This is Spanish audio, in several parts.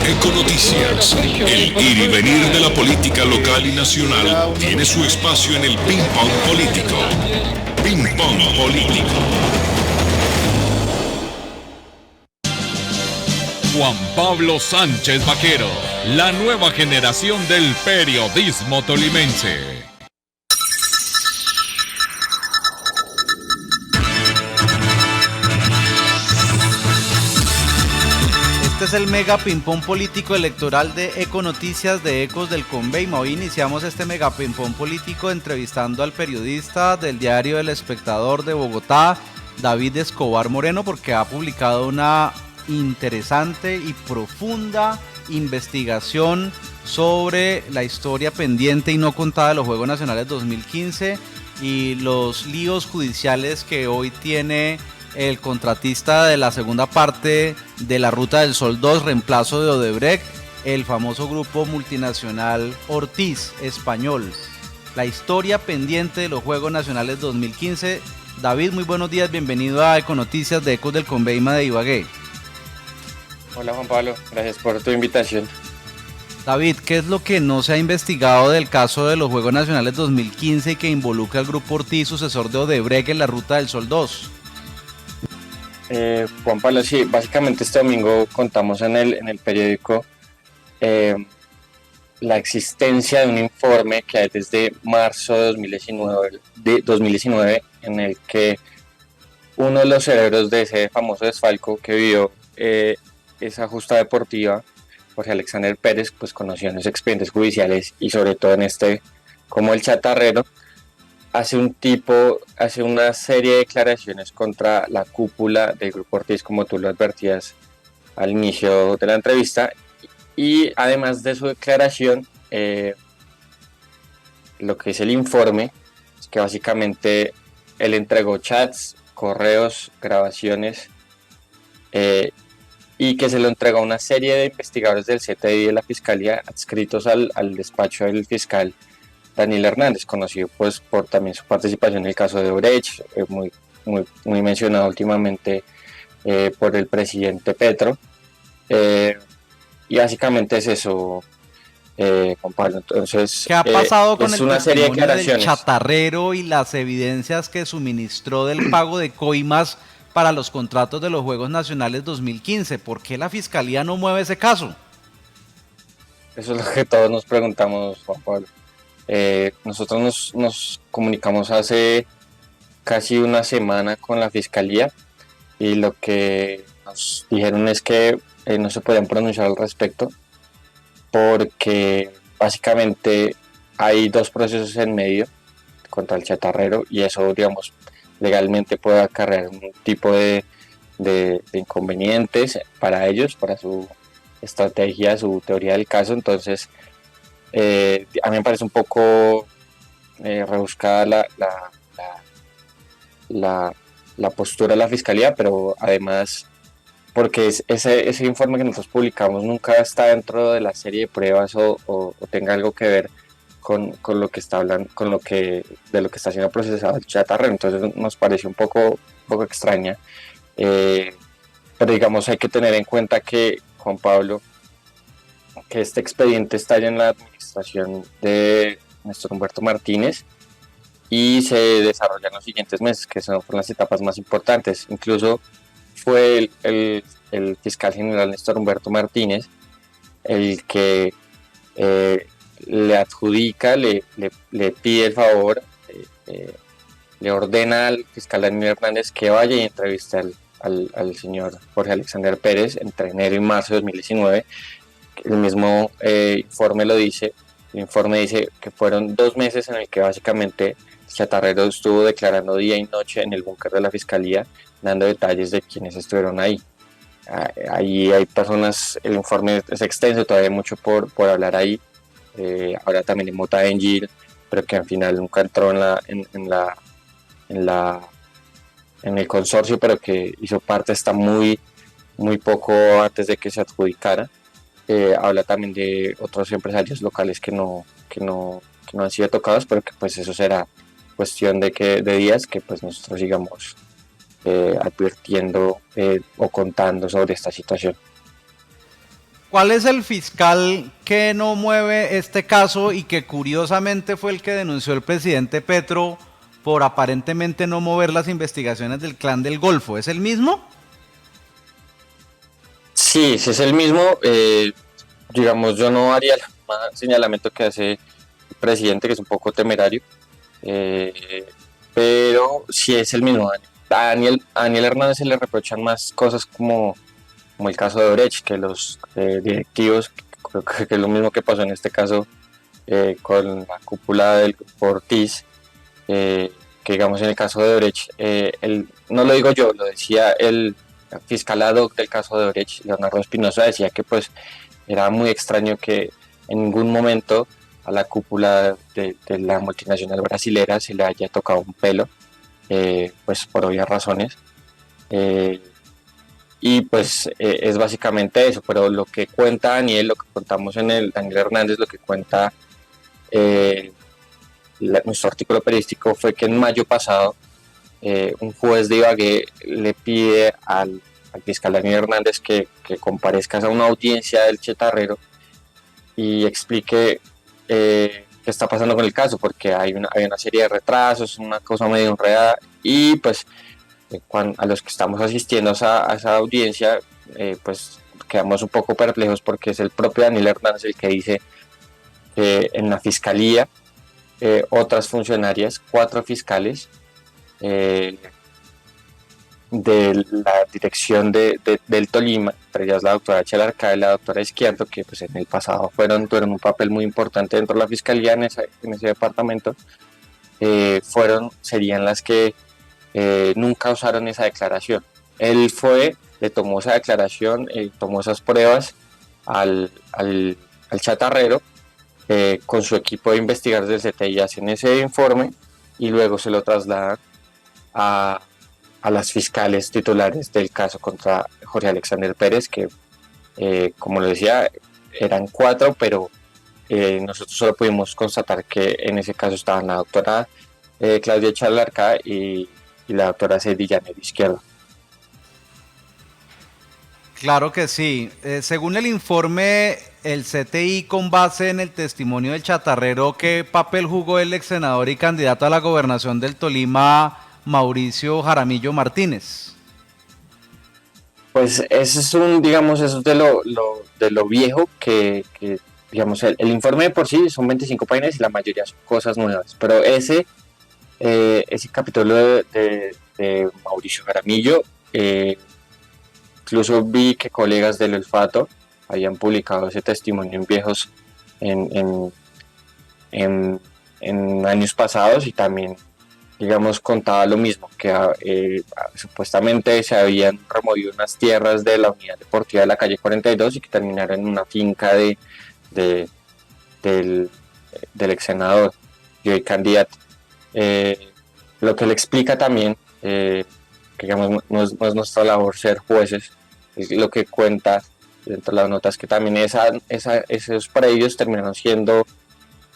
Econoticias, el ir y venir de la política local y nacional tiene su espacio en el Ping Pong Político. Ping Pong Político. Juan Pablo Sánchez Vaquero, la nueva generación del periodismo tolimense. Este es el mega ping-pong político electoral de Econoticias de Ecos del Conveima. Hoy iniciamos este mega ping-pong político entrevistando al periodista del diario El Espectador de Bogotá, David Escobar Moreno, porque ha publicado una interesante y profunda investigación sobre la historia pendiente y no contada de los Juegos Nacionales 2015 y los líos judiciales que hoy tiene el contratista de la segunda parte de la Ruta del Sol 2, reemplazo de Odebrecht, el famoso grupo multinacional Ortiz español. La historia pendiente de los Juegos Nacionales 2015. David, muy buenos días, bienvenido a Econoticias de Ecos del Conveima de Ibagué. Hola Juan Pablo, gracias por tu invitación. David, ¿qué es lo que no se ha investigado del caso de los Juegos Nacionales 2015 y que involucra al grupo Ortiz, sucesor de Odebrecht, en la Ruta del Sol 2? Juan Pablo, sí, básicamente este domingo contamos en el periódico la existencia de un informe que hay desde marzo de 2019 en el que uno de los cerebros de ese famoso desfalco que vio esa justa deportiva, Jorge Alexander Pérez, pues conoció en los expedientes judiciales y sobre todo en este como el chatarrero, hace una serie de declaraciones contra la cúpula del Grupo Ortiz, como tú lo advertías al inicio de la entrevista, y además de su declaración, lo que es el informe, es que básicamente él entregó chats, correos, grabaciones, y que se lo entregó a una serie de investigadores del CTI y de la Fiscalía adscritos al despacho del fiscal Daniel Hernández, conocido pues por también su participación en el caso de Odebrecht, muy mencionado últimamente por el presidente Petro, y básicamente es eso, Juan Pablo. Entonces, ¿qué ha pasado con es el una serie de testimonio del declaraciones chatarrero y las evidencias que suministró del pago de coimas para los contratos de los Juegos Nacionales 2015? ¿Por qué la Fiscalía no mueve ese caso? Eso es lo que todos nos preguntamos, Juan Pablo. Nosotros nos comunicamos hace casi una semana con la Fiscalía y lo que nos dijeron es que no se podían pronunciar al respecto porque básicamente hay dos procesos en medio contra el chatarrero y eso, digamos, legalmente puede acarrear un tipo de inconvenientes para ellos, para su estrategia, su teoría del caso. Entonces, a mí me parece un poco rebuscada la postura de la Fiscalía, pero además porque ese informe que nosotros publicamos nunca está dentro de la serie de pruebas o tenga algo que ver con lo que está hablando, de lo que está siendo procesado el chatarrero. Entonces nos parece un poco extraña, pero digamos hay que tener en cuenta que, Juan Pablo, que este expediente está ya en la administración de Néstor Humberto Martínez y se desarrolla en los siguientes meses, que son las etapas más importantes. Incluso fue el fiscal general Néstor Humberto Martínez el que le adjudica, le pide el favor, le ordena al fiscal Daniel Hernández que vaya y entreviste al señor Jorge Alexander Pérez entre enero y marzo de 2019. El mismo informe lo dice. El informe dice que fueron 2 meses en el que básicamente el chatarrero estuvo declarando día y noche en el búnker de la Fiscalía, dando detalles de quienes estuvieron ahí. Ahí hay personas, el informe es extenso, todavía hay mucho por hablar ahí. Ahora también en Mota Engil, pero que al final nunca entró en el consorcio, pero que hizo parte hasta muy poco antes de que se adjudicara. Habla también de otros empresarios locales que no han sido tocados, pero que pues eso será cuestión de días que pues nosotros sigamos advirtiendo o contando sobre esta situación. ¿Cuál es el fiscal que no mueve este caso y que curiosamente fue el que denunció el presidente Petro por aparentemente no mover las investigaciones del Clan del Golfo? ¿Es el mismo? Sí, sí es el mismo. Digamos, yo no haría el señalamiento que hace el presidente, que es un poco temerario, pero sí es el mismo. A Daniel Hernández se le reprochan más cosas como el caso de Brecht, que los directivos, creo que es lo mismo que pasó en este caso con la cúpula del grupo Ortiz, que digamos en el caso de Brecht, no lo digo yo, lo decía el fiscal ad hoc del caso de Brecht, Leonardo Espinosa, decía que pues era muy extraño que en ningún momento a la cúpula de la multinacional brasilera se le haya tocado un pelo, pues por obvias razones. Y pues es básicamente eso, pero lo que cuenta Daniel, lo que contamos en el Daniel Hernández, lo que cuenta nuestro artículo periodístico fue que en mayo pasado un juez de Ibagué le pide al fiscal Daniel Hernández que comparezca a una audiencia del Chatarrero y explique qué está pasando con el caso, porque hay una serie de retrasos, una cosa medio enredada, y pues a los que estamos asistiendo a esa audiencia, pues quedamos un poco perplejos porque es el propio Daniel Hernández el que dice que en la fiscalía otras funcionarias, 4 fiscales de la dirección del Tolima, entre ellas la doctora Chelarca y la doctora Esquianto, que pues en el pasado tuvieron un papel muy importante dentro de la fiscalía en ese departamento, serían las que nunca usaron esa declaración. Él le tomó esa declaración, tomó esas pruebas al Chatarrero, con su equipo de investigadores del CTI hacen ese informe y luego se lo trasladan a las fiscales titulares del caso contra Jorge Alexander Pérez, que como lo decía, eran 4, pero nosotros solo pudimos constatar que en ese caso estaban la doctora Claudia Chalarca y la doctora Cedi Llanero Izquierdo. Claro que sí. Según el informe, el CTI, con base en el testimonio del Chatarrero, ¿qué papel jugó el ex senador y candidato a la gobernación del Tolima, Mauricio Jaramillo Martínez? Pues eso es de lo viejo que digamos, el informe de por sí son 25 páginas y la mayoría son cosas nuevas, pero ese capítulo de Mauricio Jaramillo, incluso vi que colegas del Olfato habían publicado ese testimonio en años pasados, y también, digamos, contaba lo mismo, que supuestamente se habían removido unas tierras de la unidad deportiva de la calle 42 y que terminaron en una finca del ex senador y hoy candidato. Lo que le explica también, que digamos, no es nuestra labor ser jueces, es lo que cuenta dentro de las notas, que también esos predios terminaron siendo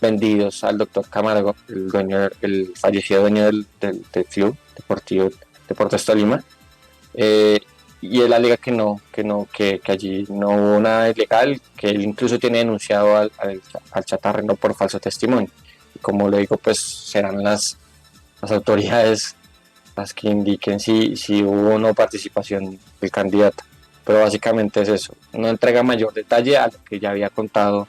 vendidos al doctor Camargo, el fallecido dueño del club deportivo Deportes Tolima, y él alega que allí no hubo nada ilegal, que él incluso tiene denunciado al Chatarrero por falso testimonio. Y como lo digo, pues serán las autoridades las que indiquen si hubo o no participación del candidato, pero básicamente es eso, no entrega mayor detalle a lo que ya había contado,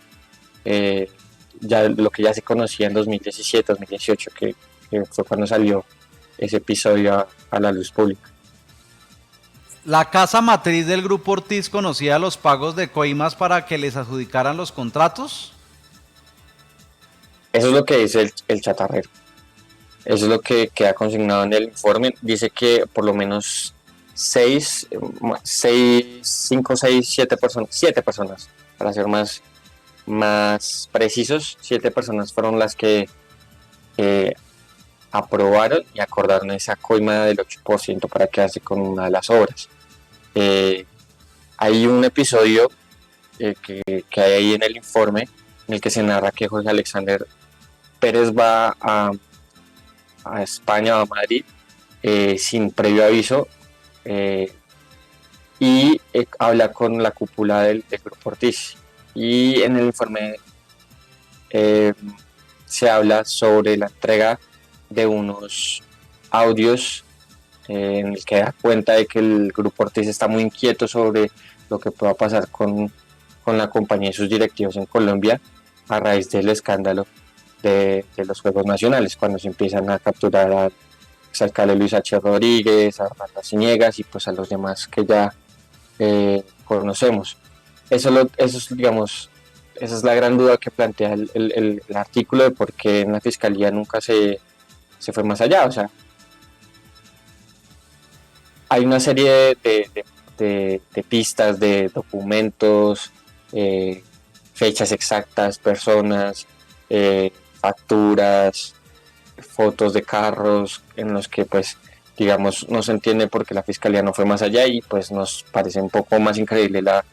lo que ya se conocía en 2017, 2018, que fue cuando salió ese episodio a la luz pública. ¿La casa matriz del Grupo Ortiz conocía los pagos de coimas para que les adjudicaran los contratos? Eso es lo que dice el Chatarrero. Eso es lo que queda consignado en el informe. Dice que por lo menos 7 personas, para ser más precisos, 7 personas fueron las que aprobaron y acordaron esa coima del 8% para quedarse con una de las obras. Hay un episodio que hay ahí en el informe en el que se narra que Jorge Alexander Pérez va a España o a Madrid sin previo aviso, y habla con la cúpula del Grupo Ortiz. Y en el informe se habla sobre la entrega de unos audios en el que da cuenta de que el Grupo Ortiz está muy inquieto sobre lo que pueda pasar con la compañía y sus directivos en Colombia a raíz del escándalo de los Juegos Nacionales, cuando se empiezan a capturar al alcalde Luis H. Rodríguez, a Armando Ciniegas y pues a los demás que ya conocemos. Eso es, digamos, esa es la gran duda que plantea el artículo de por qué en la fiscalía nunca se fue más allá. O sea, hay una serie de pistas, de documentos, fechas exactas, personas, facturas, fotos de carros en los que pues digamos no se entiende por qué la fiscalía no fue más allá y pues nos parece un poco más increíble la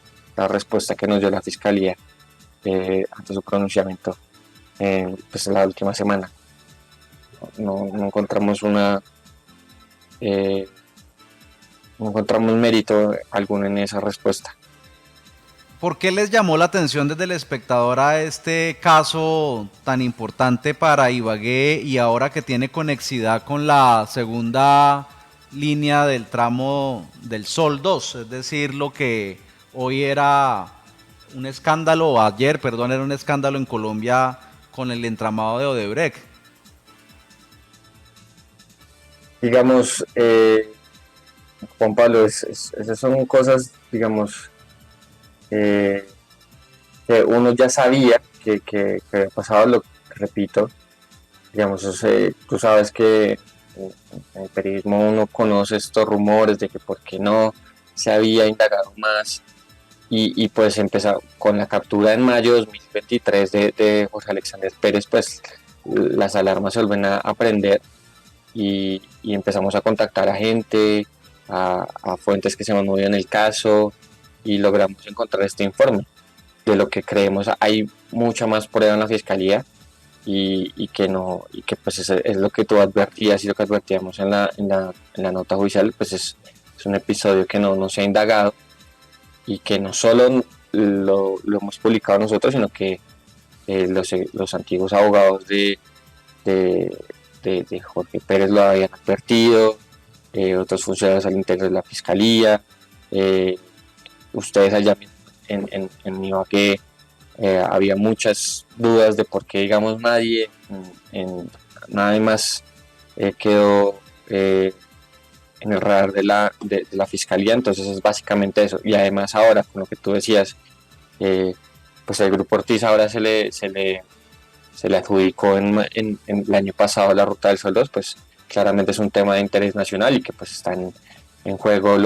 respuesta que nos dio la fiscalía ante su pronunciamiento pues la última semana. No encontramos no encontramos mérito alguno en esa respuesta. ¿Por qué les llamó la atención desde El Espectador a este caso tan importante para Ibagué y ahora que tiene conexidad con la segunda línea del tramo del Sol 2? Es decir, lo que hoy era un escándalo, o ayer, perdón, era un escándalo en Colombia con el entramado de Odebrecht. Digamos, Juan Pablo, esas son cosas, digamos, que uno ya sabía que había pasado, lo repito, digamos, tú sabes que en el periodismo uno conoce estos rumores de que por qué no se había indagado más y pues empezó con la captura en mayo de 2023 de Jorge Alexander Pérez, pues las alarmas se vuelven a prender y empezamos a contactar a gente, a fuentes que se han movido en el caso y logramos encontrar este informe. De lo que creemos hay mucha más prueba en la fiscalía y que pues es lo que tú advertías y lo que advertíamos en la nota judicial, pues es un episodio que no se ha indagado y que no solo lo hemos publicado nosotros, sino que los antiguos abogados de Jorge Pérez lo habían advertido, otros funcionarios al interior de la fiscalía, ustedes allá en Ibagué, había muchas dudas de por qué, digamos, nadie más quedó en el radar de la fiscalía. Entonces es básicamente eso. Y además ahora, con lo que tú decías, pues el Grupo Ortiz ahora se le adjudicó en el año pasado la Ruta del Sol 2, pues claramente es un tema de interés nacional y que pues están en juego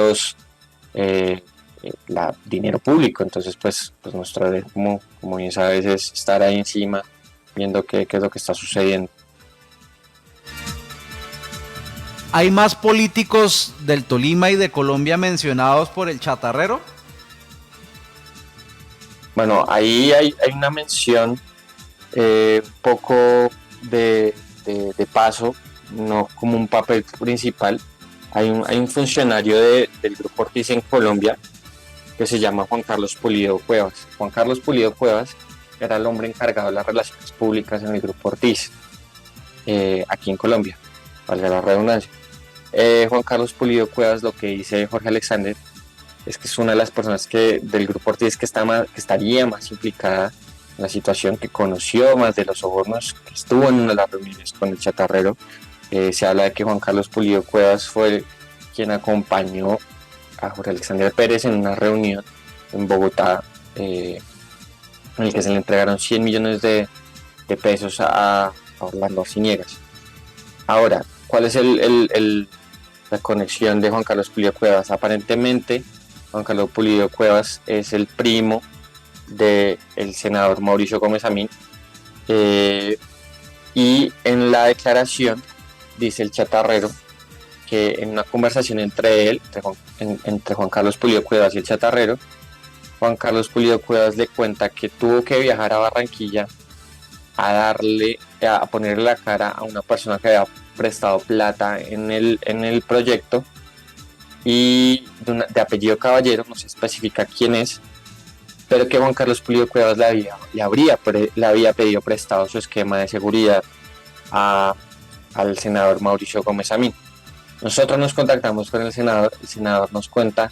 dinero público. Entonces pues nuestro deber, como bien sabes, es estar ahí encima viendo qué es lo que está sucediendo. ¿Hay más políticos del Tolima y de Colombia mencionados por el chatarrero? Bueno, ahí hay una mención poco de paso, no como un papel principal. Hay un funcionario del Grupo Ortiz en Colombia que se llama Juan Carlos Pulido Cuevas. Juan Carlos Pulido Cuevas era el hombre encargado de las relaciones públicas en el Grupo Ortiz, aquí en Colombia, valga la redundancia. Juan Carlos Pulido Cuevas, lo que dice Jorge Alexander, es que es una de las personas del Grupo Ortiz que estaría más implicada en la situación, que conoció más de los sobornos, que estuvo en una de las reuniones con el chatarrero. Se habla de que Juan Carlos Pulido Cuevas fue quien acompañó a Jorge Alexander Pérez en una reunión en Bogotá, en el que se le entregaron 100 millones de pesos a Orlando Ciniegas. Ahora, ¿cuál es la conexión de Juan Carlos Pulido Cuevas? Aparentemente, Juan Carlos Pulido Cuevas es el primo del senador Mauricio Gómez Amín, y en la declaración dice el chatarrero que en una conversación entre Juan Carlos Pulido Cuevas y el chatarrero, Juan Carlos Pulido Cuevas le cuenta que tuvo que viajar a Barranquilla a ponerle la cara a una persona que había prestado plata en el proyecto, y de apellido Caballero, no se especifica quién es, pero que Juan Carlos Pulido Cuevas le había pedido prestado su esquema de seguridad al senador Mauricio Gómez Amín. Nosotros nos contactamos con el senador nos cuenta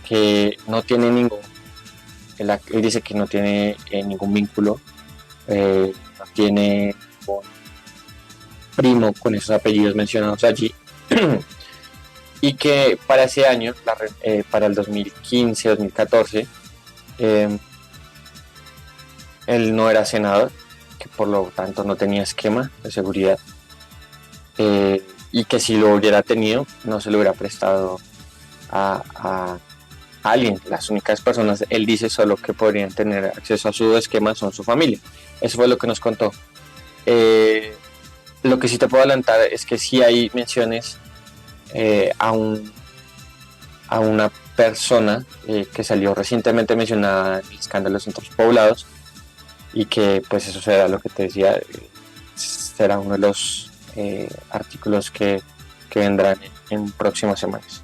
que no tiene él dice que no tiene ningún vínculo, no tiene ningún primo con esos apellidos mencionados allí, y que para ese año, para el 2015-2014, él no era senador, que por lo tanto no tenía esquema de seguridad, y que si lo hubiera tenido no se lo hubiera prestado a alguien. Las únicas personas, él dice, solo que podrían tener acceso a su esquema son su familia. Eso fue lo que nos contó. Lo que sí te puedo adelantar es que sí hay menciones a una persona que salió recientemente mencionada en el escándalo de centros poblados, y que pues eso será lo que te decía, será uno de los artículos que vendrán en próximas semanas.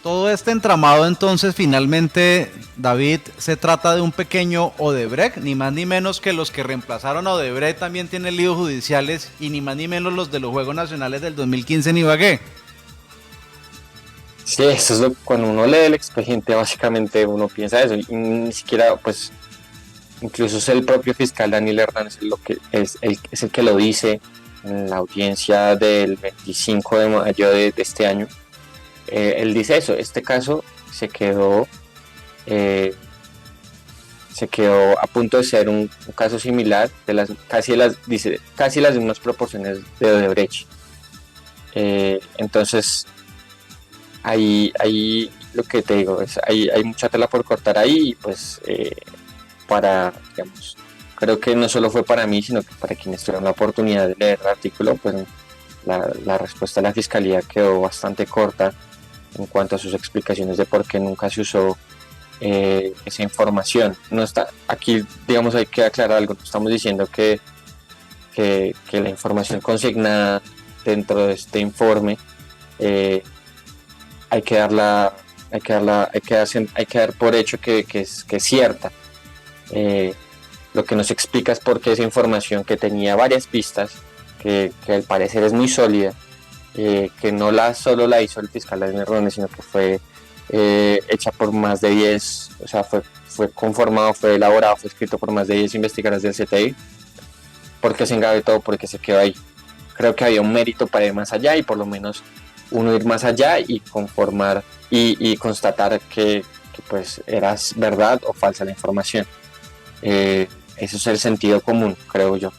Todo este entramado, entonces, finalmente, David, se trata de un pequeño Odebrecht, ni más ni menos que los que reemplazaron a Odebrecht también tienen líos judiciales, y ni más ni menos los de los Juegos Nacionales del 2015 en Ibagué. Sí, eso es cuando uno lee el expediente, básicamente uno piensa eso, y ni siquiera, pues, incluso es el propio fiscal Daniel Hernández es el que lo dice en la audiencia del 25 de mayo de este año. Él dice eso, este caso se quedó a punto de ser un caso similar, casi las mismas proporciones de Odebrecht. Entonces, ahí lo que te digo es, hay mucha tela por cortar ahí, y pues digamos, creo que no solo fue para mí, sino que para quienes tuvieron la oportunidad de leer el artículo, pues la respuesta de la fiscalía quedó bastante corta en cuanto a sus explicaciones de por qué nunca se usó esa información. No está aquí, digamos, hay que aclarar algo. No estamos diciendo que la información consignada dentro de este informe hay que dar por hecho que es cierta. Lo que nos explica es por qué esa información, que tenía varias pistas, que al parecer es muy sólida, que no solo la hizo el fiscal Daniel Hernández, sino que fue hecha por más de 10, o sea, fue conformado, fue elaborado, fue escrito por más de 10 investigadores del CTI. ¿Por qué se engavetó? Porque se quedó ahí. Creo que había un mérito para ir más allá, y por lo menos uno ir más allá y conformar y constatar que pues era verdad o falsa la información. Eso es el sentido común, creo yo.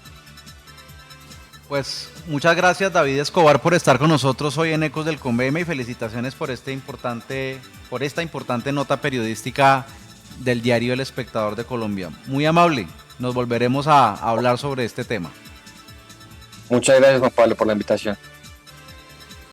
Pues muchas gracias, David Escobar, por estar con nosotros hoy en Ecos del Conveme, y felicitaciones por esta importante nota periodística del diario El Espectador de Colombia. Muy amable, nos volveremos a hablar sobre este tema. Muchas gracias, Juan Pablo, por la invitación.